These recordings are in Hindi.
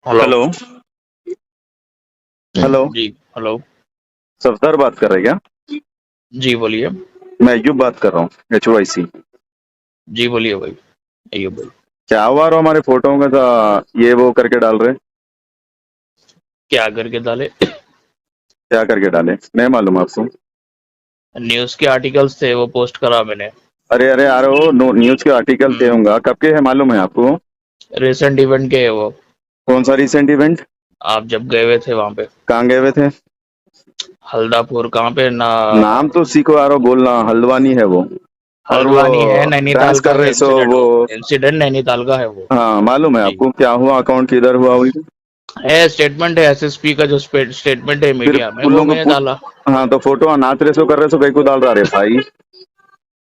हेलो। हेलो। हेलो। जी। हेलो। सफदर बात कर रहे हैं क्या? जी बोलिए। मैं अयूब बात कर रहा हूँ, HYC। जी बोलिए भाई। अयूब भाई। क्या हुआ रो हमारे फोटो में था, ये वो करके डाल रहे? क्या करके डाले? क्या करके डाले नहीं मालूम आपको? न्यूज़ के आर्टिकल्स थे, वो पोस्ट करा मैंने। अरे अरे यार, वो न्यूज के आर्टिकल थे होंगे, कब के है मालूम है आपको? रिसेंट इवेंट के है वो। कौन सा रिसेंट इवेंट? आप जब गए हुए थे वहां पे, कहाँ गए हुए थे? हल्दापुर, कहाँ पे ना? नाम तो सीखो यारो बोलना, हल्द्वानी है वो। और वो हल्द्वानी है, डांस नैनीताल का कर है रहे सो इंसिडेंट। वो। इंसिडेंट नैनीताल का है वो। हाँ मालूम है जी। आपको क्या हुआ, अकाउंट किधर हुआ हुई? है स्टेटमेंट है, एसएसपी का जो स्टेटमेंट है फिर मीडिया में, उन वो लोगों मैंने को डाला। हाँ तो फोटो नाच रहे सो कर रहे सो कहीं को डाल रहा रे भाई?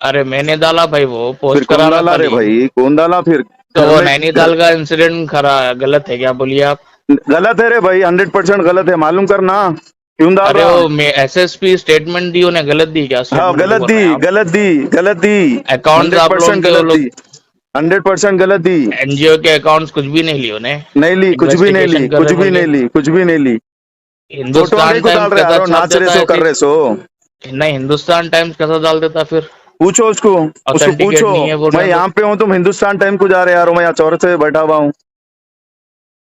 अरे मैंने डाला भाई, वो फिर पोस्ट कौन करा मैं डाला रे कल ही। भाई, कौन डाला फिर? तो घर वो में घर, नैनीताल का इंसिडेंट खरा गलत है क्या, बोलिए आप? गलत है रे भाई, 100% गलत है, मालूम करना क्यों डाल अरे रहा? वो एसएसपी स्टेटमेंट दी, उन्हें गलत दी क्या हाँ स्टेटमेंट, जो गलत बोल रहे हैं दी, आप? गलत दी, गलत दी। अकाउंट्स हंड्रेड आप लोगों परसेंट के, वो गलत दी। लोग 100% गलत दी। एनजीओ के अकाउंट्स कुछ भी नहीं ली उन्हें। नहीं ली, कुछ भी नहीं ली, इन्वेस्टिगेशन कर कुछ रहे भी बोल के। नहीं ली, कुछ भी नहीं ली। फोटो कहीं हिंदुस्तान को डाल टाइम्स रहे कैसा यारो, छाप नाच रहे देता सो कर ऐसी? रहे सो। नहीं, हिंदुस्तान टाइम्स कैसा डाल देता फिर? पूछो उसको, उसको ऑथेंटिकेट पूछो। नहीं है बोल मैं रहे हैं तो। यहाँ पे हूँ, तुम हिंदुस्तान टाइम को जा रहे यारो, मैं यहाँ चौराहे से बैठा हुआ हूँ।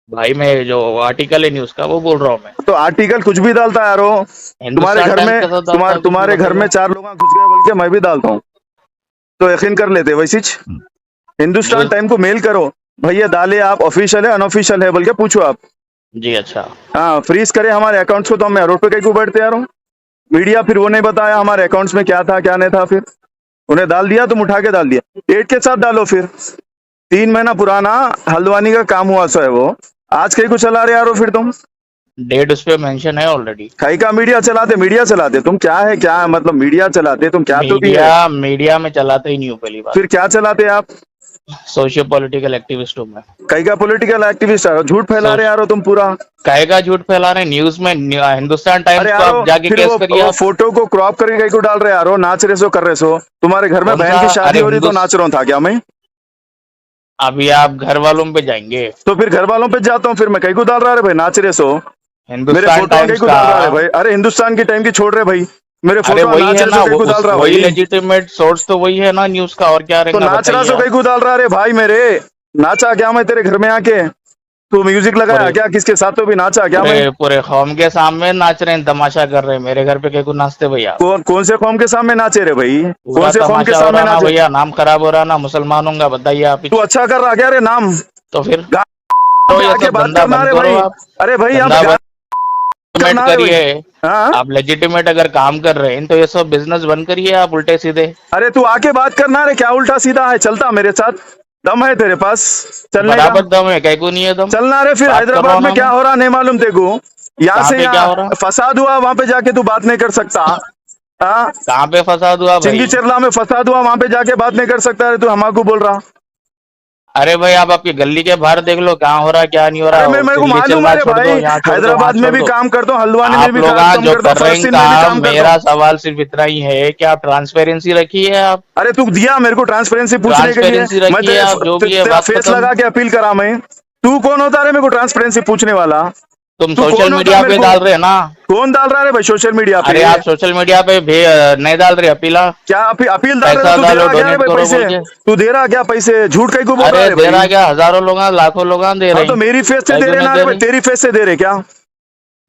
भाई मैं जो आर्टिकल है न्यूज का वो बोल रहा हूँ मैं। तो आर्टिकल कुछ भी डालता है यारो। तुम्हारे हिंदुस्तान घर टाइम्स में कैसा डालता है, कुछ भी तुम्हारे घर में बताइए। 4 लोग घुस गए बोल के मैं भी डालता हूँ, तो यकीन कर लेते वैसे ही। हिंदुस्तान न्यूज। टाइम को मेल करो, भैया डाले आप, ऑफिशियल है अनऑफिशियल है बोल के पूछो आप। जी अच्छा। हाँ फ्रीज करे हमारे अकाउंट्स को, तो हम रोड पे कहीं को बैठते यार? मीडिया फिर वो नहीं बताया हमारे अकाउंट्स में क्या था क्या नहीं था, फिर उन्हें डाल दिया, तुम उठा के डाल दिया। डेट के साथ डालो फिर। 3 महीना पुराना हल्द्वानी का काम हुआ सो है वो, आज कहीं को चला रहे यारो फिर तुम? डेट उस पर मेंशन है ऑलरेडी। कहीं का मीडिया चलाते, मीडिया चलाते तुम, क्या है क्या है, मतलब मीडिया चलाते तुम, क्या तो भी है? मीडिया में चलाते ही नहीं हूँ पहली बात। फिर क्या चलाते आप? सोशियो पॉलिटिकल एक्टिविस्ट हूँ मैं। कहीं का पॉलिटिकल एक्टिविस्ट है, झूठ फैला रहे यारो तुम पूरा। काहे का झूठ फैला रहे न्यूज में? हिंदुस्तान अरे टाइम्स को यारो आप जाके फिर केस करिए वो आप। फोटो को क्रॉप करके कहीं को डाल रहे यारो, नाच रहे सो कर रहे सो। तुम्हारे घर में कौन बहन सा? की शादी अरे हो रही तो नाच रहा था क्या मैं? अभी आप घर वालों पे जाएंगे। तो फिर घर वालों पे जाता हूँ, फिर मैं कहीं को डाल रहा है भाई, नाच रहे सो। मेरे हिंदुस्तान फोटो कहीं टाइम्स को का। डाल रहा है भाई, अरे हिंदुस्तान की टाइम की छोड़ रहे भाई, मेरे अरे फोटो वही नाच है रहे ना, सो कहीं को डाल रहा वही भाई। लेजिटिमेट सोर्स तो वही है ना न्यूज का, और क्या तो रहेगा नाच रहा बताइए सो आप। कहीं को डाल रहा है भाई मेरे। नाचा क्या मैं तेरे घर में आके? तू म्यूजिक लगाया पूरे क्या, किसके साथ तो भी नाचा क्या मैं? पूरे पूरे कौम के सामने नाच रहे हैं, तमाशा कर रहे हैं, मेरे घर पे क्या को नाचते भैया? कौन से कौम के सामने नाचे रे भाई? कौन पूरा से कौम के तमाशा हो सामने रहा ना नाचे? भैया, नाम खराब हो रहा ना मुसलमानों का, बताइए आप तू ही। अच्छा कर रहा क्या रे नाम? तो फिर गाँव तो पे ये आके सब बात धंधा करना बंद रे करो भाई। आप। अरे भाई यहाँ पे धंधा गाना लेजिटिमेट करना रे भाई। करिए। हाँ। आप लेजिटिमेट अगर काम कर रहे हैं तो ये सब बिजनेस बंद करिए आप, उल्टे सीधे। अरे तू आके बात करना रे, क्या उल्टा सीधा है, चलता मेरे साथ? दम है तेरे पास चलने का? बराबर दम है, कहीं को नहीं है दम। चलना रे फिर, बात कर रहा हैदराबाद हूँ में ना क्या मैं। हो रहा नहीं मालूम तेरे को? यहाँ कहाँ से पे क्या हो यहाँ रहा? फसाद हुआ, वहां पे जाके तू बात नहीं कर सकता। हाँ। कहाँ पे फसाद हुआ चिंगी भाई? चिरला में फसाद हुआ, वहां पे जाके बात नहीं कर सकता है तू, हमारे बोल रहा? अरे भाई आप आपकी गली के बाहर देख लो, कहाँ हो रहा है क्या नहीं हो अरे रहा, मेरे को दिल्ली मालूम है चलना रे छोड़ भाई, दो, यहाँ छोड़ दो, वहां हैदराबाद में छोड़ भी दो। काम करता हूँ, हल्द्वानी में आप भी लोग काम जो करता हूँ, कर रहे हैं फलस्तीन में भी काम, काम करता मेरा हूँ। सवाल सिर्फ इतना ही है कि आप ट्रांसपेरेंसी रखिए आप। अरे तू दिया मेरे को ट्रांसपेरेंसी पूछने के लिए? ट्रांसपेरेंसी मैं रखिए आप, जो भी है तेरा बात फेस खत्म। लगा के अपील करा मैं? तू कौन होता है रे मेरे को ट्रांसपेरेंसी पूछने वाला? तुम तू सोशल कौन होता है मीडिया मेरे पे को? डाल रहे हैं ना? कौन डाल रहा है भाई सोशल मीडिया पे? अरे आप सोशल मीडिया पे नहीं डाल रहे अपीला? क्या अपील डाल रहे हो? पैसा तू दे डालो, रहा क्या रे डोनेट भाई करो बोल पैसे? के। तू दे रहा क्या पैसे? झूठ कहीं को बोल रहा अरे है दे भाई? रहा क्या, हजारों लोग, लाखों लोग दे हाँ रहे तो हैं। मेरी फेस से कहीं दे को रहे नहीं ना रे दे भाई, रही। तेरी फेस से दे रहे क्या?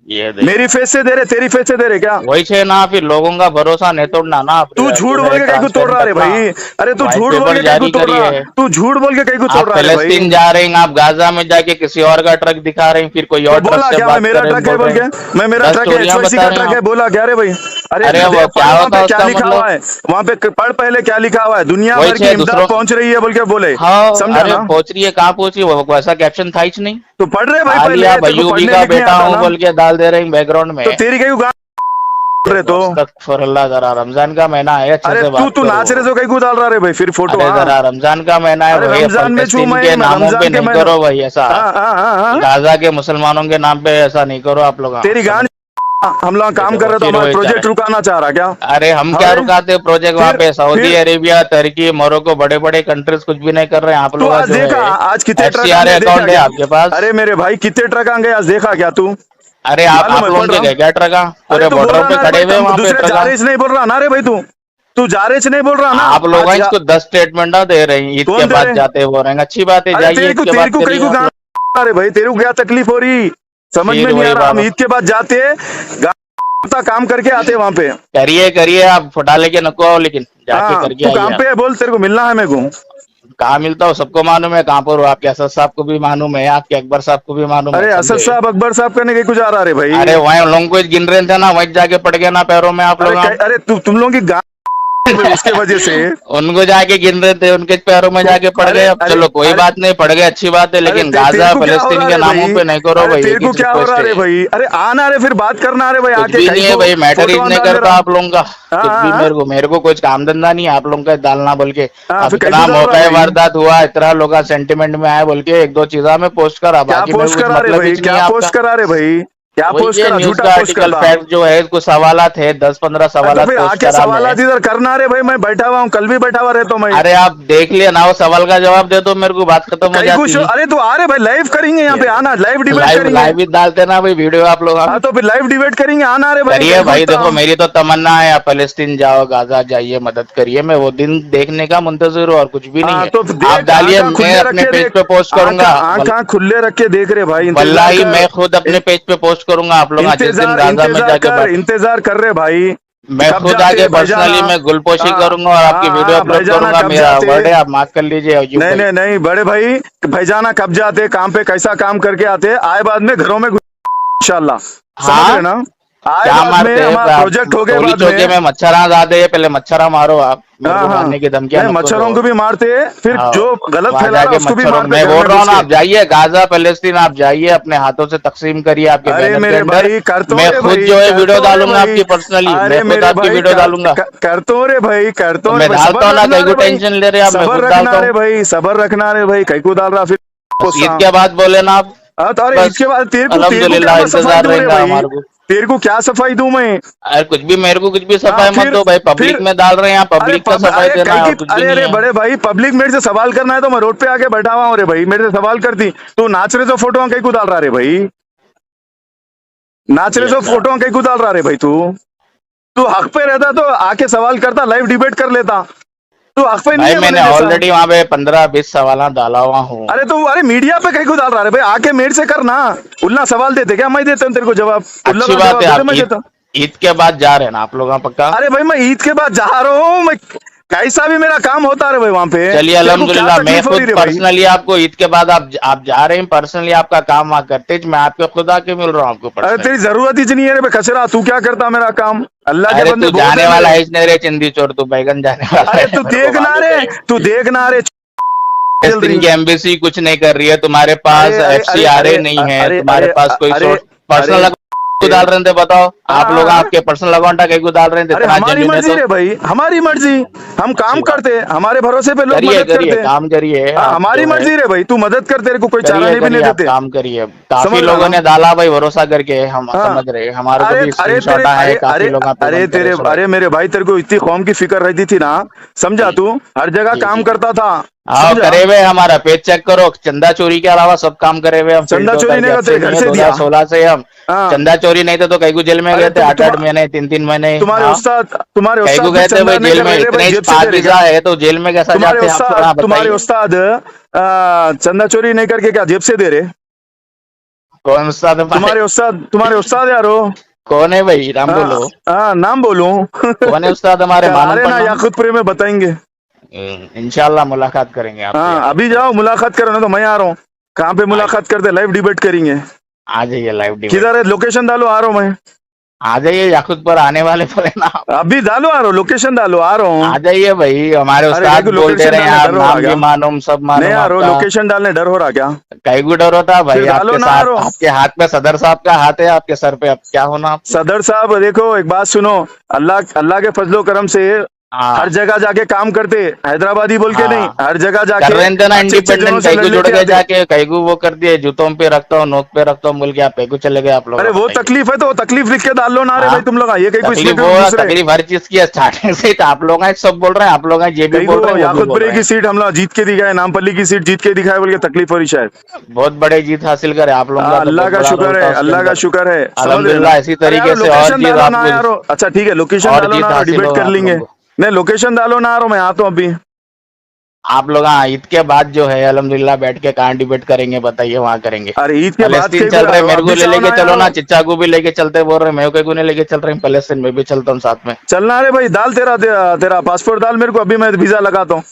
ये देखो, मेरी फेस से दे रहे, तेरी फेस से दे रहे क्या? वही छे ना, फिर लोगों का भरोसा नहीं तोड़ना ना आप, तू झूठ बोल थोड़े के कहीं को तोड़ ट्रांसपेरेंट रहा रे रखना। भाई। अरे तू व्हाइट झूठ बोल पेपर के कहीं को जारी तोड़ रहा, करिए। तू झूठ बोल के कहीं को तोड़ आप रहा रे भाई। फलस्तीन जा रहे हैं, आप गाजा में जाके किसी और का ट्रक दिखा रहे हैं, फिर कोई तो और ट्रक बोला से क्या मैं बात मेरा कर रहे हैं, ट्रक है बोल बोल रहे के? हैं। मैं मेरा 10 ट्रक है, स्टोरियां HYC बता का रहे हैं ट्रक है, आप। बोला क्या रे भाई? अरे अरे गधे वो क्या पढ़ वहां होता पे है क्या उसका लिखा हुआ मतलब? है, वहां पे पढ़ पहले क्या लिखा हुआ है, दुनिया वही भर की छे इमदाद दूसरों। पहुंच रही है बोल के बोले। हाँ समझा अरे ना? पहुंच रही है, कहाँ पहुंच रही है, वो वैसा कैप्शन था ही नहीं। तो पढ़ रहे भाई खाली पहले, आप तेरे को अयूबी पढ़ने का लिखने बेटा आता हूँ ना? बोल के डाल दे रहे हैं बैकग्राउंड तो में। तेरी कहीं गान रहे देखो, तो? अस्तगफुरुल्लाह, जरा रमजान का महीना है, अच्छे अरे से तू बात तू करो। नाच रहे तो कहीं को डाल रहा रे भाई फिर फोटो? अरे हाँ। जरा रमजान का महीना है अरे भैया, रमजान में छू फलस्तीन के मैं नामों पे रमजान के नहीं महीनों। करो भाई ऐसा। हाँ हाँ हाँ हाँ। गाजा के मुसलमानों के नाम पे ऐसा नहीं करो आप लोग, हाँ, तेरी गान समझ। हम लोग काम देखो, कर रहे तो फिर हमारा वही प्रोजेक्ट चाहे। रुकाना चाह रहा क्या? अरे हम क्या अरे रुकाते प्रोजेक्ट वहां फिर पे? सऊदी फिर अरेबिया, तुर्की, मोरक्को, बड़े बड़े कंट्रीज कुछ भी नहीं कर रहे हैं। आप तू लोग का आज जो देखा, है आज कितने ट्रक एफसीआर आंगे देखा अकाउंट है क्या? आपके पास। अरे मेरे भाई कितने ट्रक आंगे आज देखा क्या तू? अरे आप मालूम है, लोगों पढ़ के रहा हूँ। गए क्या ट्रका? अरे पूरे तू बोल बॉर्डर रहा पे ना रे खड़े भाई, हुए वहां पे दूसरे ट्रका। जारेज नहीं बोल रहा ना रे भाई, तू जारेज नहीं बोल रहा ना। आप लोग आज इसको 10 स्टेटमेंट दे रहे हैं, ईद के कौन दे बाद रहे? जाते हो रहे हैं। अच्छी बात है, अरे जाइए ईद के तेरे बाद को कहीं करिए को आप लोग। कहा? अरे भाई तेरे को क्या तकलीफ हो रही, समझ में फिर नहीं आ वही रहा। हम बाबा, ईद के बाद जाते काम करके आते वहां पे। करिए करिए, आप फुटा लेके नको आओ, लेकिन जाके हाँ करके तू आइए काम आप। पे है, बोल तेरे को मिलना है मेरे को। कहाँ मिलता हो सबको मालूम है, कहाँ पर हो। आपके असद साहब को भी मालूम है, आपके अकबर साहब को भी मालूम है, अरे असद समझे। साहब अकबर साहब करने के कुछ आ रहा रे भाई। अरे वहीं लैंग्वेज गिन रहे थे ना, वहीं जाके पड़ गया ना पैरों में आप लोग। अरे तुम लोगों की उसके वजह से। उनको जाके गिन रहे थे, उनके पैरों में जाके पड़ अरे गए। अब अरे चलो कोई अरे बात नहीं, पड़ गए, अच्छी बात है, अरे लेकिन तेरे गाजा को क्या हो फलस्तीन रहा के रे नामों भाई? पे नहीं करो अरे भाई, तेरे एक ही को क्या हो रहा रिक्वेस्ट रे है। भाई? अरे आना रे, फिर बात करना रे भाई, कुछ आके भी कहीं नहीं है को भाई, मैटर फोटो इज नहीं डाल दे करता रहा। आप लोगों का। हाँ कुछ भी हाँ मेरे को कुछ काम धंधा नहीं है आप लोगों का डालना बोल के। हाँ, अब फिर कहीं को इतना डाल रहा मौका भाई? वारदात हुआ, इतना लोग सेंटिमेंट में आए बोल के एक दो चीजा में पोस्ट करा, क्या बाकी मेरे को पोस्ट कुछ करा रे मतलब ही भाई? नहीं क्या है पोस्ट आपका। करा रे भाई? क्या वही पोस्ट ये करा? न्यूज झूठा का पोस्ट आर्टिकल करता। फैक्ट जो है, कुछ सवालात है, 10-15 अरे तो सवालात फिर पोस्ट आके करा मैं। सवाल इधर करना रे भाई, मैं बैठा हुआ हूँ, कल भी बैठा हुआ रहता हूँ मैं। अरे आप देख लिया ना, वो सवाल का जवाब दे दो मेरे को, बात खत्म हो कहीं कुछ, जाती है। अरे तू आ रे भाई, लाइव करेंगे यहाँ पे, आना लाइव डिबेट लाइव करेंगे। लाइव ही डालते ना भाई वीडियो आप लोग। हाँ तो फिर लाइव डिबेट करेंगे, आना रे भाई, करिए कहीं भाई, कुछ। देखो मेरी तो तमन्ना है, आप फलस्तीन जाओ, गाजा जाइए, मदद करिए। मैं वो दिन देखने का मुंतजिर हूँ और कुछ भी नहीं हाँ है। तो आप देख, डालिए, आंखा मैं खुले रख अपने के पेज देख, पे पोस्ट आंखा करूंगा। आंखा खुले रख के देख रे भाई, इंतजार वल्लाही कर। मैं खुद अपने पेज पे पोस्ट करूंगा आप लोग जिस दिन गाजा में जाके बैठ। इंतजार कर रहे भाई। मैं कब खुद जाते आके भाईजाना? पर्सनली मैं गुलपोशी हाँ करूंगा और आपकी वीडियो हाँ अपलोड भाईजाना करूंगा। कब मेरा जाते? वर्ड है, आप माफ कर लीजिए अयूब नहीं भाई। नहीं नहीं बड़े भाई, भाईजाना कब जाते काम पे, कैसा काम करके आते, आए बाद में घरों में इंशाल्लाह, समझ हाँ, रहे ना? आए क्या बाद में मारते हैं हमारा आप? प्रोजेक्ट हो गए टोली बाद चौके में। में मच्छरा ज्यादा है, पहले मच्छरा मारो आप, मेरे हाँ को हाँ मारने की धमकियां नहीं, नको मच्छरों दो। को भी मारते हैं, फिर हाँ, जो गलत वहां फैला रहा जाके उसको भी मच्छरों, मारते मैं घर बोल में रहा हूँ घुस ना, के। आप जाइए गाजा फलस्तीन, आप जाइए, अपने हाथों से तकसीम करिए आपके अरे बैनर के मेरे अंदर। भाई कर तो मैं रे खुद भाई, जो है कर वीडियो तो रे डालूंगा भाई। आपकी पर्सनली, मैं अरे खुद मेरे आपकी भाई वीडियो डालूंगा। कर तो रे भाई, कर तो मैं रे भाई, डालता सबर हूँ ना, रखना कहीं को रे भाई, टेंशन ले रहे हैं आप, मैं सबर खुद रखना डालता रे हूँ। भाई, सबर रखना रे भाई, कहीं को डाल रहा फिर बस ईद गुस्सा। के बाद बोले ना आप। हाँ तो अरे बस इसके बाद तेरे को क्या अल्हम्दुलिल्लाह, मैं सफाई इंतजार दूं रे रहेगा भाई? हमारे को। तेरे को क्या सफाई दूं मैं? अरे कुछ भी, मेरे को कुछ भी हाँ सफाई मत दो भाई, फिर पब्लिक में डाल रहे हैं आप, पब्लिक का सफाई अरे देना कहीं है की, और कुछ भी अरे नहीं अरे है। बड़े भाई, पब्लिक मेरे से सवाल करना है तो मैं रोड पे आके बैठा हुआ हूँ रे भाई, मेरे से सवाल करती तू नाच रहे तो फोटो कहीं को डाल रहा रे भाई, नाच रहे ये तो क्या? फोटो कहीं को डाल रहा रे भाई? तू तू हक पे रहता तो आके सवाल करता, लाइव डिबेट कर लेता। तू हक पे नहीं भाई है मैंने मेरे जैसा। ऑलरेडी वहां पे 15-20 सवाल डाला हुआ हूँ। अरे तो अरे मीडिया पे कहीं को डाल रहा है भाई, आके मेरे से करना। उल्ला सवाल देते क्या? मैं देता हूँ तेरे को जवाब, उल्ला अच्छी का बात जवाब है, देते आप मैं ईद देता। ईद के बाद जा रहे हैं ना आप लोग, पक्का? अरे भाई मैं ईद के बाद जा रहा हूँ, मैं कैसा भी मेरा काम होता है भाई वहां पे। चलिए तेरे को क्या अल्हम्दुलिल्लाह, मैं तकलीफ हो रही खुद रे भाई? पर्सनली आपको ईद के बाद आप जा रहे हैं, पर्सनली आपका काम वहाँ करते, मैं आपके खुद आके मिल रहा हूँ आपको अरे तेरी पर्सनली। जरूरत ही नहीं है रे भाई, कचरा तू क्या करता मेरा काम? अल्लाह के अरे बंदे तू बहुत जाने है वाला मेरे। है ही नहीं रे चिंदी चोर, तू बैगन जाने वाला अरे है, तू मेरे को देखना मालूम रे, है। तू देखना रे, चल फलस्तीन रही। की एम्बेसी कुछ नहीं कर रही है, तुम्हारे अरे पास अरे अरे एफसीआरए अरे नहीं है, अरे तुम्हारे अरे पास कोई अरे सोर्स पर्सनल अरे को डाल रहे थे, बताओ आप लोग हाँ, आपके पर्सनल अकाउंट कहीं को डाल रहे थे, अरे इतना हमारी जेन्युइन है मर्जी तो। रे भाई, हमारी मर्जी। हम अच्छी काम बात, करते, हमारे भरोसे पे लोग करिए मदद करिए, करते। काम करिए हाँ आप हमारी जो है, मर्जी रे भाई, तू मदद कर, तेरे को कोई चारा करिए नहीं भी नहीं करिए, आप देते। काम करिए। काफी समझ रहा लोगों ना? ने डाला भाई भरोसा करके, हम हाँ समझ रहे हैं, हमारे को अरे भी अरे तेरे स्क्रीनशॉट है, अरे काफी अरे लोग अरे पेमेंट करे तेरे सुनो। अरे मेरे भाई, तेरे को इतनी कौम की फिक्र रहती थी ना, समझा? जी तू हर जगह जी काम जी जी। करता था, हाँ समझा? करे हुए, हमारा पेज चेक करो, चंदा चोरी के अलावा सब काम करे हुए हम, फील्ड चंदा चोरी होता नहीं का जब तेरे से घर नहीं है से दिया। 2016 से हम। हाँ चंदा चोरी नहीं थे तो कई को जेल में अरे गए थे, तुम 8-8 महीने, 3-3 महीने। हाँ, कई को भी गए थे चंदा भाई नहीं जेल कर में, रहे रे भाई, इतने जेब से दे रहे पाकीज़ा क्या? है तो जेल में कैसा जाते हैं आप? हाँ तुम्हारे बताइए। उस्ताद चंदा चोरी नहीं करके क्या जेब से दे रहे? कौन उस्ताद है भाई? तुम्हारे उस्ताद यारो। कौन है भाई, नाम हाँ बोलो। हाँ नाम बोलूं? कौन है उस्ताद हमारे, कल आ मालूम रहे ना पड़ना। याकूतपुरे में, बताएंगे। इंशाल्लाह मुलाकात करेंगे आपसे हाँ अभी याकूतपुर। जाओ मुलाकात करो ना, तो मैं आ रहा हूँ। कहाँ पे आइए, मुलाकात करते, लाइव डिबेट करेंगे। आ जाइए लाइव डिबेट। किधर है? लोकेशन डालो, आ रहा हूँ मैं। आ जाइए, याकूतपुर आने वाले बोले ना आप। अभी डालो, आ रहा हूँ, लोकेशन डालो, आ रहा आ हूँ। जाइए भाई, हमारे अरे कहीं उस्ताद को बोलते लोकेशन रहे डालने आप, डर हो रहा नाम भी क्या? मालूम, सब नहीं मालूम आ रहा हूँ, आपका। लोकेशन डालने डर हो रहा क्या? कई को डर होता भाई, फिर डालो आपके ना, आ साथ, रहा हूँ। आपके हाथ में सदर साहब का हाथ है, आपके सर पे अब क्या होना आपको। सदर साहब देखो, एक बात सुनो, अल्लाह अल्लाह के फजलो करम से हाँ हर जगह जाके काम करते, हैदराबादी बोल के हाँ। नहीं, हर जगह कर जाके रहे थे ना अच्छे अच्छे जनों इंडिपेंडेंट, से कई को लड़ जुड़ लेके गए आते। जाके, कई को वो कर दिए, जूतों पे रखता हूँ, नोक पे रखता हूँ बोल के आप कई को चले गए आप लोग, अरे वो बताइए। तकलीफ है तो वो तकलीफ लिख के डाल लो ना रे हाँ भाई तुम लोग, ये कहीं को इसमें तकलीफ, क्यों वो दूसरे तकलीफ हर चीज की है स्टार्टिंग से ही, तो आप लोग हैं सब बोल रहे हैं, आप लोग हैं ये भी कहीं बोल को रहे हैं वो भी बोल याकुतपुरे रहे की हैं। सीट हम लोग जीत के दिखाए, नामपल्ली की सीट जीत के दिखाए बोल के तकलीफ हो रही शायद। बहुत बड़े जीत हासिल करे आप लोगों का, तो अल्लाह बहुत का बड़ा रोल शुक्र था है, उसके अल्लाह का अंदर। शुक्र है, समझ रहे ना। अल्हम्दुलिल्लाह इसी अरे यार तरीके से और लोकेशन चीज डालो ना आपको, यार, अच्छा ठीक है लोकेशन और डालो जीत ना, हासिल डिबेट हो कर आप लेंगे। लोगों को। नहीं लोकेशन डालो ना, मैं आता हूँ अभी। आप लोग हाँ ईद के बाद जो है अल्हम्दुलिल्लाह बैठ के कहाँ डिबेट करेंगे बताइए, वहां करेंगे। अरे ईद के बाद फलस्तीन कहीं को चल रहे, यारो मेरे को अभी ले चाहो लेके ना चलो यारो, ना, चिच्चा को भी लेके चलते बोल रहे, मैं को नहीं लेके चल रहे, फलस्तीन में भी चलता हूँ साथ में। चलना रे भाई, डाल तेरा पासपोर्ट डाल मेरे को, अभी मैं वीजा लगाता हूँ,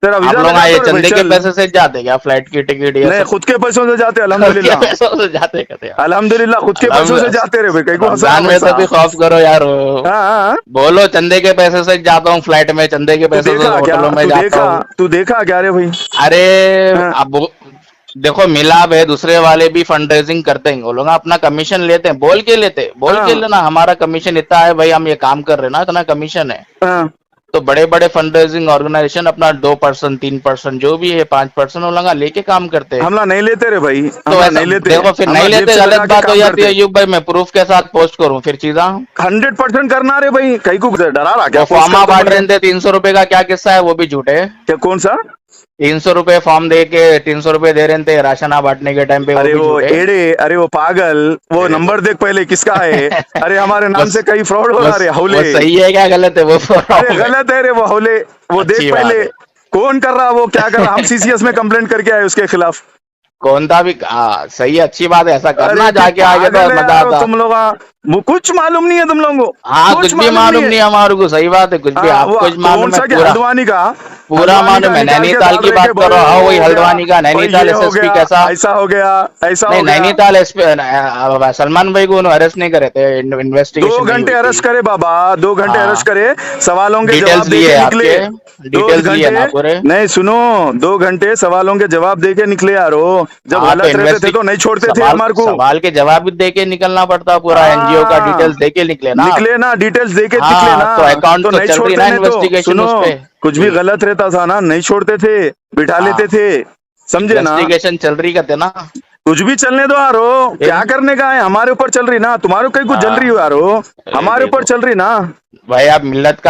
तेरा आप वीजा लोग लगाता ये हूँ रे भाई चंदे के चल। पैसे से जाते क्या, फ्लाइट की टिकट ये नहीं सब? खुद के पैसों से जाते खुद के अल्हम्दुलिल्लाह, पैसों से जाते कहते यार। अल्हम्दुलिल्लाह खुद के पैसों से जाते रे भाई, कहीं को हंस रहा रमजान में पैसा। तो भी खौफ करो यार, हाँ हाँ। बोलो चंदे के पैसे से जाता हूँ फ्लाइट में, चंदे के तू पैसे से देखा क्या, होटलों में जाता हूँ। तू देखा क्या रे भाई। अरे हाँ अब देखो मिलाप है, दूसरे वाले भी फंड रेजिंग करते हैं, वो लोग अपना कमीशन लेते हैं, बोल के लेते, बोल के हाँ लेना हमारा कमीशन इतना है भाई, हम ये काम कर रहे हैं ना, इतना कमीशन है। हाँ। तो बड़े बड़े फंड रेजिंग ऑर्गेनाइजेशन अपना 2% 3% जो भी है 5% वो लोग लेके काम करते हैं। हमला नहीं लेते रे भाई, तो हमला ऐसा नहीं लेते, देखो फिर हमला नहीं जेब लेते, से गलत लगा के बात हो काम जाती है करते। अयूब भाई, मैं प्रूफ के साथ पोस्ट करूं फिर चीजा। 100% करना रे भाई, कहीं को डरा रहा क्या वो पोस्ट फॉर्मा करते बांट बोल के? रहे थे 300 रुपए का, क्या किस्सा है वो भी झूठ है। क्या कौन सा? 300 रुपए फॉर्म दे के 300 रुपए दे रहे थे राशन बांटने के टाइम पे, वो अरे भी वो झूठ है। एड़े, अरे वो पागल, वो अरे नंबर देख पहले किसका है। अरे हमारे नाम बस से कहीं फ्रॉड हो रहा रे वो हौले। सही है क्या गलत है वो? अरे गलत है रे वो हौले, वो देख अच्छी बात पहले है। कौन कर रहा, वो क्या कर रहा, हम सीसीएस में कंप्लेंट करके आए उसके खिलाफ। कौन था भी सही है, अच्छी बात है, ऐसा करना अरे जाके आगे तो पागल है मजा यार आता। तुम लोग, कुछ मालूम नहीं है तुम लोगों को, हाँ कुछ भी मालूम है। नहीं हमारे को, सही बात है, कुछ भी हाँ, आप वो कुछ कौन मालूम है सा क्या पूरा, हल्द्वानी का, पूरा मालूम है। निकाल के नैनीताल डाल की रहे बात के करो, बोले हाँ वो वही हो गया, हल्द्वानी का, भाई नैनीताल ये हो एसएसपी गया, कैसा? ऐसा हो गया, ऐसा नहीं हो गया। नैनीताल सलमान भाई को अरेस्ट नहीं करे थे, 2 इन्वेस्टिगेशन नहीं घंटे हुई थी। अरेस्ट करे बाबा, 2 घंटे हाँ अरेस्ट करे, सवालों के डिटेल्स जवाब दे लिए के निकले। आपके, 2 डिटेल्स लिए घंटे ना पूरे। नहीं सुनो, 2 घंटे सवालों के जवाब दे के निकले यारो, जब हाँ तो गलत रहते थे तो नहीं छोड़ते थे सवाल हमारे को। सवाल के जवाब भी दे के निकलना पड़ता, पूरा एनजीओ का हाँ डिटेल्स दे के निकले ना आप। निकले ना, डिटेल्स दे के निकले हाँ ना, तो अकाउंट तो तो नहीं चल रही छोड़ते, ना नहीं तो इन्वेस्टिगेशन सुनो उस पे। कुछ भी गलत रहता था ना नहीं छोड़ते थे, बिठा हाँ लेते थे, समझे ना। इन्वेस्टिगेशन चल रही कहते ना। कुछ भी चलने दो यारो, फिर क्या करने का है, हमारे ऊपर चल रही ना, तुम्हारे कहीं कुछ जल रही हाँ हो यारो, अरे हमारे ऊपर देखो चल रही ना। भाई, आप मिल्लत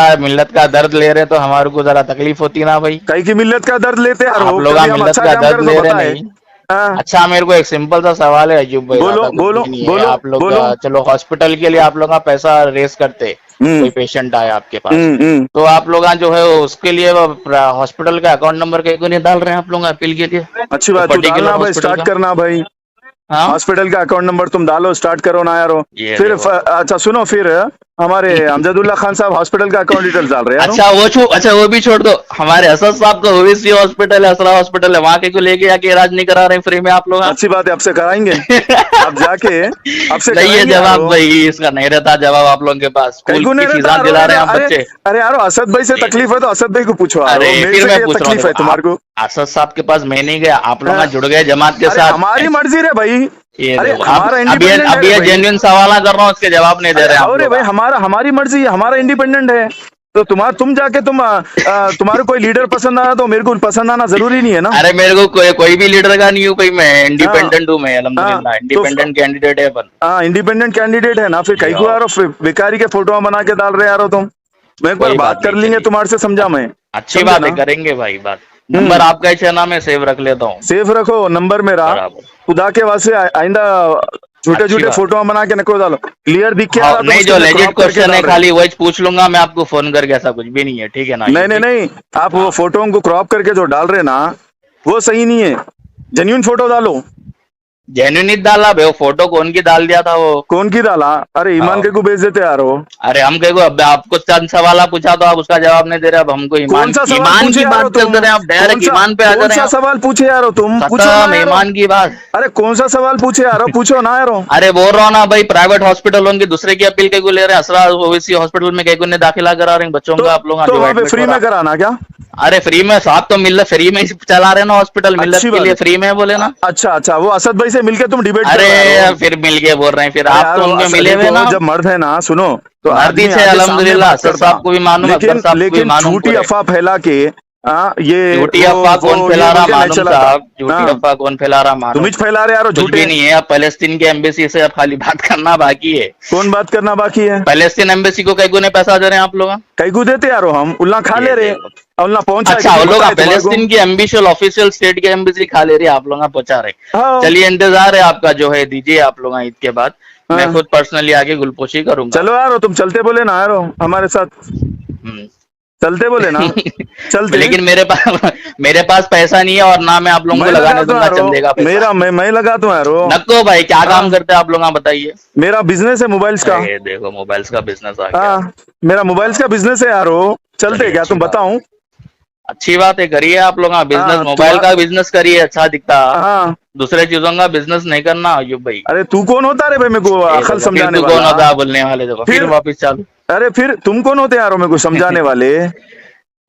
का दर्द ले रहे तो हमारे को जरा तकलीफ होती ना भाई। कहीं की मिल्लत का दर्द लेते यारो, आप लोग कभी हम मिल्लत अच्छा का काम दर्द करें तो ले रहे बताए। नहीं। हाँ अच्छा मेरे को एक सिंपल सा सवाल है अयूब भाई, बोलो ज्यादा कुछ बोलो भी नहीं है। बोलो आप लोग बोलो। चलो हॉस्पिटल के लिए आप लोग का पैसा रेस करते, हम्म कोई पेशेंट आया आपके पास, तो आप लोग जो है उसके लिए हॉस्पिटल का अकाउंट नंबर कहीं को नहीं डाल रहे हैं आप लोग अपील के लिए? अच्छी वो बात, तू पर्टिकुलर डालना भाई, हॉस्पिटल स्टार्ट का। करना भाई, हाँ हॉस्पिटल का अकाउंट नंबर तुम डालो, स्टार्ट करो ना यारो। ये फिर देखो। अच्छा सुनो, फिर हमारे अमजदुल्ला खान साहब हॉस्पिटल का अकाउंट डिटेल्स डाल रहे हैं यारो। अच्छा वो भी छोड़ दो, हमारे असद साहब का ओवीसी हॉस्पिटल है, असरा हॉस्पिटल है, वहां के को लेके आके इलाज नहीं करा रहे हैं फ्री में आप लोग? अच्छी बात है, आपसे कराएंगे, आप जाके आपसे नहीं है कराएंगे जवाब यारो। भाई, इसका नहीं रहता जवाब आप लोगों के पास, कहीं स्कूल को की नहीं रहता फीसा दिला रहे हैं आप अरे बच्चे। अरे यारो, असद भाई से तकलीफ है तो असद भाई को पूछो यारो, अरे मेरे फिर से मैं क्या पूछ रहा हूँ, तकलीफ है देखो तुम्हारे को। असद साहब के पास मैं नहीं गया, आप लोग हाँ। जुड़ गए जमात के अरे साथ। हमारी मर्जी रे भाई, ये अरे देखो हमारा अभी इंडिपेंडेंट अभी है ये भाई। जेन्युइन सवाल कर रहा हूँ, उसके जवाब नहीं दे रहे हैं आप अरे लोग। भाई हमारी मर्जी है, हमारा इंडिपेंडेंट है, तो तुम जाके तुम्हारे कोई लीडर पसंद आया तो मेरे को पसंद आना जरूरी नहीं है ना। अरे मेरे को कोई भी लीडर का नहीं हूँ भाई, मैं हाँ इंडिपेंडेंट हूँ, मैं हाँ अल्हम्दुलिल्लाह तो इंडिपेंडेंट कैंडिडेट है अपन। हाँ इंडिपेंडेंट कैंडिडेट है ना, फिर कहीं को यारो बेकारी के फोटो बना के डाल रहे यारो तुम। मैं एक बार कोई बात बात कर नहीं, लेंगे चलिए तुम्हारे से, समझा मैं, अच्छी समझे बात है, ना। करेंगे भाई बात। नंबर आपका ही चना मैं सेव रख लेता हूँ। सेफ रखो नंबर मेरा, बराबर, खुदा के वास्ते आइंदा छोटे अच्छी छोटे बात। फोटो बना के नको डालो, क्लियर दिख के आ हाँ रहा तो नहीं, उसके जो अंदर लेजिट crop करके क्वेश्चन है डाल रहे। खाली वही पूछ लूंगा मैं आपको फोन करके, ऐसा कुछ भी नहीं है, ठीक है ना? नहीं नहीं नहीं, आप वो फोटो को क्रॉप करके जो डाल रहे ना वो सही नहीं है, जेन्युइन फोटो डालो। जेन्युइन ही डाला भाई, वो फोटो कौन की डाल दिया था वो? कौन की डाला? अरे ईमान के को भेज देते यार वो। अरे हम कहीं को अब आपको चंद सवाल पूछा तो आप उसका जवाब नहीं दे रहे, अब हमको कौन ईमान सा सवाल ईमान पूछे की यार बात तुम? करते रहे आप, डायरेक्ट ईमान पे आ जा कौन रहे सा हैं सवाल पूछे यार तुम? आप। पूछो ना खत्म यार। ईमान की बात। अरे कौन सा सवाल पूछे यार, पूछो ना यार। अरे बोल रहा हूँ ना भाई, प्राइवेट हॉस्पिटल होंगे दूसरे की अपील कहीं को ले रहे हैं, असरा ओवीसी हॉस्पिटल में कहीं को नहीं दाखिला करा रहे हैं बच्चों का आप लोग तो जो वहाँ पे एडमिट फ्री हो में रहा। कराना क्या? अरे फ्री में साहब तो मिल रहा, फ्री में ही चला रहे ना हॉस्पिटल, मिलत अच्छी के बात लिए है। फ्री में बोले ना। अच्छा अच्छा, वो असद भाई से मिलके तुम डिबेट कर अरे रहे हो? फिर मिल के बोल रहे हैं, फिर अरे आप यार तो वो उनमें मिले हुए देखो, ना। जब मर्द है ना, सुनो, तो मर्दी आदमी से आगे सामने अल्हम्दुलिल्लाह, बात असद करता। साहब को भी मालूम, अकबर लेकिन साहब को भी लेकिन मालूम झूठी पूरे। अफवाह फैला के, ये झूठी अफवाह कौन वो फैला ये रहा बोल के नहीं मालूम चलाता। साहब, झूठी हाँ, अफवाह कौन फैला रहा तुम ही मालूम। फैला रहे यार वो कुछ झूठे। भी नहीं है, अब फलस्तीन की एम्बेसी से अब खाली बात करना बाकी है। कौन बात करना बाकी है? फलस्तीन एम्बेसी को कई गुने पैसा दे रहे हैं आप लोग। कई को देते यारो, हम उल्ला खा ले ये रहे, देखो, उल्ला पहुंचा है अच्छा कितनी वो लोग पता है तुम्हारे को? फलस्तीन की एम्बिशियल ऑफिशियल स्टेट की एम्बेसी खा ले रही है, आप लोग पहुंचा रहे। हाँ चलिए इंतजार है आपका, जो है दीजिए आप लोग ईद के बाद, मैं हाँ, खुद पर्सनली आके गुलपोशी करूंगा। चलो यारो, तुम चलते बोले ना यारो हमारे साथ, हम्म। चलते बोले ना, चलते। लेकिन मेरे पास पैसा नहीं है, और ना मैं आप लोगों को मैं लगाने लगाता हूँ दूंगा यारो, चंदे का पैसा। मेरा मैं लगाता हूँ यारो। नको भाई, क्या काम हाँ, करते हैं आप लोग बताइए। मेरा बिजनेस है मोबाइल्स का। अरे देखो, मोबाइल्स का बिजनेस आ गया। हाँ, मेरा मोबाइल्स का बिजनेस है यारो। चलते चलिए क्या, अच्छी तुम बात है, बताऊं? अच्छी बात है, करिए आप लोग बिजनेस, हाँ मोबाइल तुम्हारा, का बिजनेस करिए, अच्छा दिखता। हाँ। दूसरे चीजों का बिजनेस नहीं करना अयुब भाई। अरे तू कौन होता रे भाई मेरे को ये अकल देखो, फिर समझाने तू कौन वाला? होता है बोलने वाले, देखो फिर फिर, वापस चालू। अरे फिर तुम कौन होते यारो मेरे को समझाने वाले?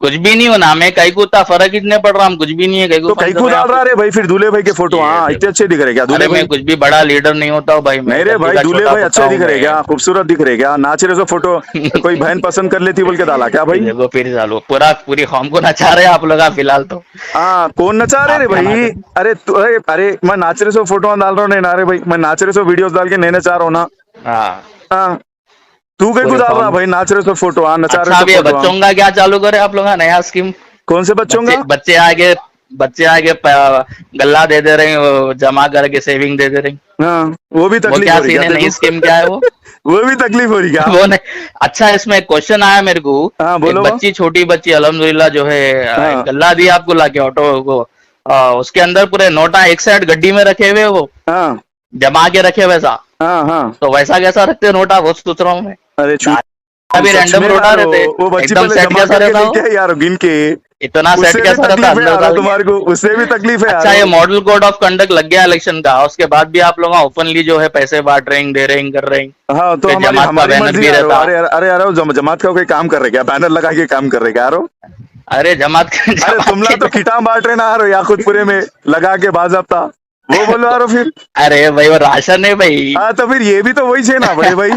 कुछ भी नहीं होना, मैं कहीं को उतना फर्क ही नहीं पड़ रहा, हम कुछ भी नहीं है, कहीं को तो फोन कई कर को रहे हैं डाल आप रहा लोग। रे भाई, फिर दूल्हे भाई के फोटो, ये हाँ इतने देखो, अच्छे दिख रहे क्या दूल्हे अरे भाई? मैं कुछ भी बड़ा लीडर नहीं होता हूँ भाई, मैं नहीं रे गद्दी भाई, का दूल्हे छोटा भाई पुत्ता अच्छे हूँ दिख रहे क्या, मैं। खूबसूरत दिख रहे क्या, नाच रहे सो फोटो, कोई बहन पसंद कर लेती बोल के डाला क्या ये भाई? देखो फिर चालू, पूरी कौम को नचा रहे हैं आप लोग फिलहाल तो। हाँ, कौन नचा रहे रे आप क्या ना भाई? करें। अरे मैं नाच रहे सो फोटो डाल रहा हूँ, नहीं ना रे भाई, मैं नाच रहे सो वीडियोस डाल के नहीं नचा रहा हूँ ना। हाँ, हाँ, तू कहीं को पूरे डाल रहा कौम। भाई, नाच रहे सो फोटो, हाँ नचा रहे अच्छा सो अब ये फोटो, हाँ। बच्चों का क्या चालू करे आप लोग नया स्कीम। कौन से बच्चों बच्चे का? बच्चे आगे बच्चे आगे गल्ला दे दे रहे हैं, वो जमा करके सेविंग दे दे रही। हाँ, वो भी वो तकलीफ क्या हो रही सीन क्या है, तेरे नई को? स्कीम क्या है वो। वो भी तकलीफ हो रही क्या? वो नहीं। अच्छा इसमें एक क्वेश्चन आया मेरे को। हाँ एक बोलो वो। बच्ची, छोटी बच्ची अल्हम्दुलिल्लाह जो है, एक हाँ गल्ला दिया आपको लाके ऑटो को, उसके अंदर पूरे नोटा एक साइड गड्डी में रखे हुए, वो हाँ जमा के रखे वैसा। हाँ हाँ। तो वैसा कैसा रखते हैं नोटा, वो सोच रहा हूँ मैं। अरे अभी सच रैंडम में नोटा यारो, रहते, वो बच्ची एकदम पहले सेट जमा कैसा करके रहता लेके वो, आई यारो गिन के। इतना सेट उससे भी कैसा रहता तकलीफ है अंदर यारो डाल के। तुम्हारे को, उससे भी तकलीफ है अच्छा यारो। ये मॉडल कोड ऑफ कंडक्ट लग गया इलेक्शन का, उसके बाद भी आप लोग ओपनली जो है पैसे बांट रहे हैं, दे रहे हैं, कर रहे हैं। हाँ तो फिर हमारी जमात का हमारी बैनर मर्जी भी यारो। रहता। अरे अरे यारो, जमात का कोई काम कर रहे क्या, बैनर लगा के काम कर रहे क्या यारो? अरे जमात अरे जमात तुमला के तो किताब बांट रहे ना यारो, याकुतपुरे में लगा के बाजाबता, वो बोलो यारो फिर। अरे भाई वो राशन है भाई। हाँ तो फिर ये भी तो वही है ना बड़े भाई।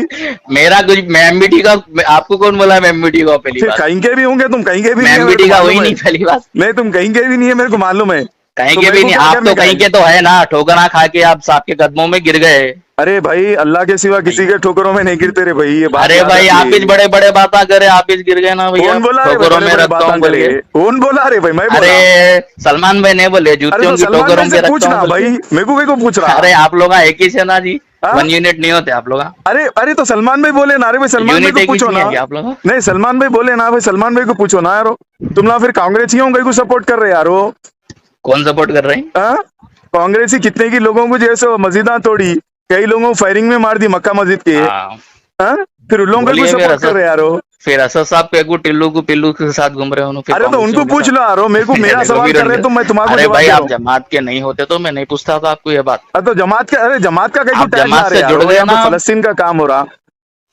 मेरा कुछ, मैं एमबीटी का, आपको कौन बोला मैं एमबीटी का, पहली फिर बात। कहीं के भी होंगे, तुम कहीं के भी मैं नहीं है मेरे को एमबीटी का वही मालूम है। नहीं, पहली बात। नहीं तुम कहीं के भी नहीं है मेरे को मालूम है। कहीं तो के मेरे भी को नहीं, क्या आप करने तो का कहीं है? के तो है ना, ठोकरा खा के आप सांप के कदमों में गिर गए। अरे भाई, अल्लाह के सिवा किसी के ठोकरों में नहीं गिरते रे भाई, ये बात अरे याद भाई आप रखिए। ही बड़े बड़े बातें करे, आप ही गिर गए ना भैया, कौन बोला रे भाई ठोकरों बड़े में बड़े रखता बातें हूँ बोल करे? के। कौन बोला रे भाई, मैं अरे बोला? सलमान भाई ने बोले अरे जूतियों तो की सलमान ठोकरों भाई से के रखता हूँ पूछना बोल भाई, के। मेरे को क्यों पूछ रहा? अरे आप लोग एक ही से ना जी, हाँ? 1 यूनिट नहीं होते आप लोग। अरे अरे तो सलमान भाई बोले ना रे भाई, सलमान भाई यूनिट को एक ही पूछो चाहिए ना। क्या आप लोग। नहीं सलमान भाई बोले ना भाई, सलमान भाई को पूछो ना यारो। तुम ना फिर कांग्रेसी हो, कहीं को सपोर्ट कर रहे यारो। कौन सपोर्ट कर रहे हैं। हाँ, कांग्रेसी कितने की लोगों को जैसे मस्जिदा तोड़ी, कई लोगों को फायरिंग में मार दी मक्का मस्जिद के। हाँ हाँ, फिर उन लोगों को बोलिए, सपोर्ट कर रहे यारो। फिर असद साहब पेगू टिल्लू को पिल्लू के साथ घूम रहे हो फिर अरे तो उनको कांग्रेसियों के पूछ लो यारो, मेरे को साथ। मेरा देखो सवाल फिर कर रहे तो मैं तुम्हारा अरे जवाब भाई दे रहा आप हूँ। जमात के नहीं होते तो मैं नहीं पूछता था आपको ये बात। तो जमात का कहीं को आप टैग ला जमात रहे से जुड़ यारो, गए यहाँ पे ना, फलस्तीन का काम हो रहा,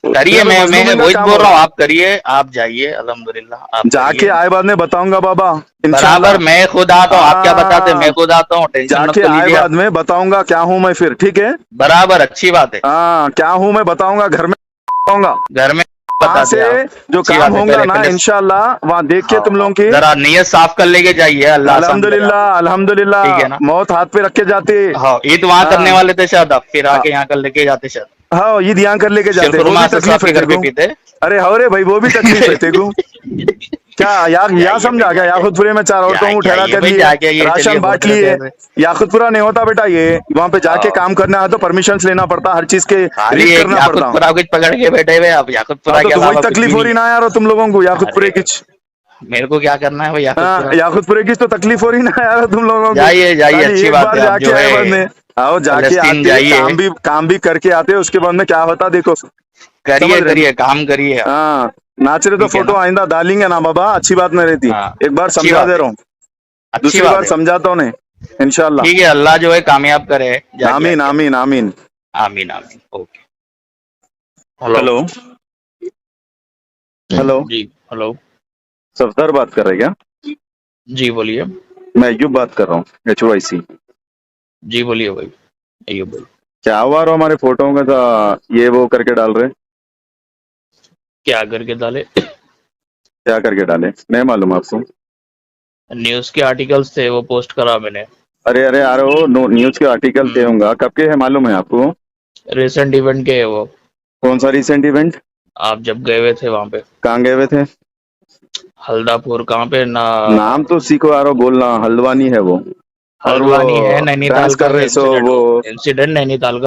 करिए, यहाँ पे मैं मजलूमीन का वही काम बोल हो रहा हूँ, रहा। आप करिए, आप जाइए, अल्हम्दुलिल्लाह आप जाके करिए। आए बाद में बताऊंगा बाबा, बराबर, इंशाल्लाह। मैं खुद आता हूँ, आप क्या बताते, मैं हाँ, खुद आता हूँ, टेंशन मत जाके तो आए लीजिए बाद आप। में बताऊंगा क्या हूँ मैं फिर, ठीक है? बराबर, अच्छी बात है। हाँ, क्या हूँ मैं बताऊंगा, घर में बताऊंगा। घर में वहां बता दे से आप। जो अच्छी काम बात है, होगा पहले ना पहले इंशाल्लाह, वहां देख के हाँ तुम हाँ, लोगों की। जरा नियत साफ कर लेके जाइए, अल्लाह आसान करे आप अल्हम्दुलिल्लाह लोग। अल्हम्दुलिल्लाह, ठीक है ना। मौत हाथ पे रख के जाते। हाँ ईद वहां करने हाँ वाले थे शायद, आप फिर हाँ आके यहाँ कर लेके जाते शायद। हाँ, ये ध्यान कर लेके जाते, वो शिरखुरमा भी असद साहब तकलीफ है के घर पे तेको। पीते। अरे हो रे भाई, वो भी तकलीफ है तेको। क्या या जाइए भाई समझा क्या, जाइए, याकुतपुरे में 4 औरतों को जाके ठहरा आइए कर भाई, लिए, जाके आइए, चलिए राशन बहुत बांट रहते लिए। हैं। याकुतपुरा नहीं होता बेटा ये, वहां पे जाके हाँ, काम करना है तो परमिशन लेना पड़ता, हर चीज के खाली लिस्ट एक करना पड़ता। याकुतपुरा कुछ पकड़ के बैठे हुए आप, हाँ याकुतपुरा के तो वही अलावा कुछ भी तकलीफ हो नहीं रही है। ना यार तुम लोगों को, याकुतपुरे अरे की। मेरे को क्या करना है भाई हाँ, याकुतपुरा। याकुतपुरे की तो तकलीफ हो रही ना यार तुम लोगों को। जाइए जाइए, खाली अच्छी एक बात बार है, आप जाके जो आए है बाद में, आओ जाके फलस्तीन आते, जाइए, काम भी करके आते, उसके बाद में क्या होता देखो। समझ करिए रहे ना? करिए, काम करिए आप। हाँ, नाच रहे तो ठीक है फोटो ना। आइंदा डालेंगे ना बाबा, अच्छी बात नहीं रहती। हाँ, एक बार अच्छी समझा बात दे है, रहा हूँ, अच्छी दूसरी बात बार है। समझाता हूँ नहीं, इंशाल्लाह। ठीक है, अल्लाह जो है कामयाब करे, जाके आमीन आइए। आमीन आमीन। आमीन आमीन, ओके। हेलो। हेलो हेलो, जी हेलो। सफदर बात कर रहे क्या? जी बोलिए। मैं अय्यूब बात कर रहा हूँ, HYC। जी बोलिए भाई, अय्यूब भाई। क्या हुआ रो हमारे फोटो में तो ये वो करके डाल रहे, क्या करके डाले? क्या करके डाले नहीं मालूम आपको? न्यूज़ के आर्टिकल्स थे, वो पोस्ट करा मैंने। अरे अरे यार वो न्यूज के आर्टिकल थे होंगे, कब के है मालूम है आपको? रिसेंट इवेंट के है वो। कौन सा रिसेंट इवेंट? आप जब गए हुए थे वहां पे, कहाँ गए हुए थे? हल्दापुर, कहाँ पे ना? नाम तो सीखो यारो बोलना, हल्द्वानी है वो। और वो हल्द्वानी है, नैनीताल डांस का कर है रहे सो इंसिडेंट। वो इंसिडेंट नैनीताल का